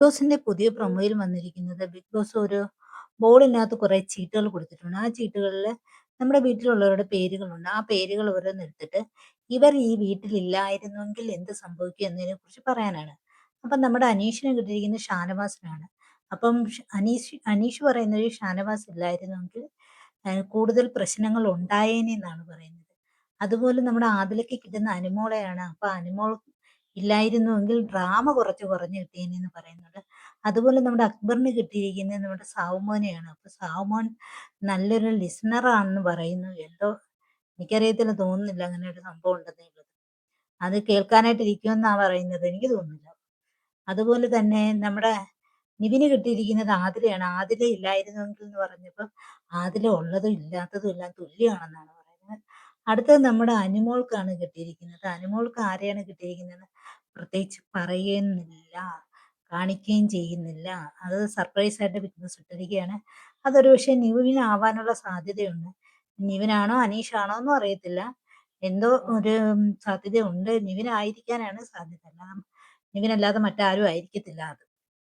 ബോസിന്റെ പുതിയ പ്രൊമോയിൽ വന്നിരിക്കുന്നത് ബിഗ് ബോസ് ഒരു ബോർഡിനകത്ത് കുറെ ചീട്ടുകൾ കൊടുത്തിട്ടുണ്ട്. ആ ചീട്ടുകളിൽ നമ്മുടെ വീട്ടിലുള്ളവരുടെ പേരുകളുണ്ട്. ആ പേരുകൾ ഓരോന്ന് എടുത്തിട്ട് ഇവർ ഈ വീട്ടിലില്ലായിരുന്നെങ്കിൽ എന്ത് സംഭവിക്കും എന്നതിനെ കുറിച്ച് പറയാനാണ്. അപ്പം നമ്മുടെ അനീഷിന് കിട്ടിയിരിക്കുന്നത് ഷാനവാസിനാണ്. അപ്പം അനീഷ് പറയുന്നത് ഷാനവാസ് ഇല്ലായിരുന്നെങ്കിൽ കൂടുതൽ പ്രശ്നങ്ങൾ ഉണ്ടായേനെന്നാണ് പറയുന്നത്. അതുപോലെ നമ്മുടെ ആദിലയ്ക്ക് കിട്ടുന്ന അനുമോളെയാണ്. അപ്പൊ അനുമോൾ ഇല്ലായിരുന്നുവെങ്കിൽ ഡ്രാമ കുറച്ച് കുറഞ്ഞ് കിട്ടിയേനെന്ന് പറയുന്നുണ്ട്. അതുപോലെ നമ്മുടെ അക്ബറിന് കിട്ടിയിരിക്കുന്നത് നമ്മുടെ സാവുമോനെയാണ്. അപ്പൊ സാവുമോൻ നല്ലൊരു ലിസണർ ആണെന്ന് പറയുന്നു. എന്തോ എനിക്കറിയത്തില്ല, തോന്നുന്നില്ല അങ്ങനെ ഒരു സംഭവം ഉണ്ടെന്നുള്ളത്. അത് കേൾക്കാനായിട്ട് ഇരിക്കുമെന്നാ പറയുന്നത്. എനിക്ക് തോന്നുന്നില്ല. അതുപോലെ തന്നെ നമ്മുടെ നിവിന് കിട്ടിയിരിക്കുന്നത് ആതിരയാണ്. ആതിര ഇല്ലായിരുന്നെങ്കിൽ എന്ന് പറഞ്ഞപ്പോൾ ആതിര ഉള്ളതും ഇല്ലാത്തതും എല്ലാം തുല്യമാണെന്നാണ് പറയുന്നത്. അടുത്തത് നമ്മുടെ അനുമോൾക്കാണ് കിട്ടിയിരിക്കുന്നത്. അനുമോൾക്ക് ആരെയാണ് കിട്ടിയിരിക്കുന്നത് പ്രത്യേകിച്ച് പറയുന്നില്ല, കാണിക്കുകയും ചെയ്യുന്നില്ല. അത് സർപ്രൈസ് ആയിട്ട് ബിഗ് ബോസ് ഇട്ടിരിക്കുകയാണ്. അതൊരു പക്ഷേ നിവിനാവാനുള്ള സാധ്യതയുണ്ട്. നിവിനാണോ അനീഷാണോ എന്നും അറിയത്തില്ല. എന്തോ ഒരു സാധ്യതയുണ്ട്. നിവിനായിരിക്കാനാണ് സാധ്യത. അല്ലാതെ നിവിനല്ലാതെ മറ്റാരും ആയിരിക്കത്തില്ല അത്.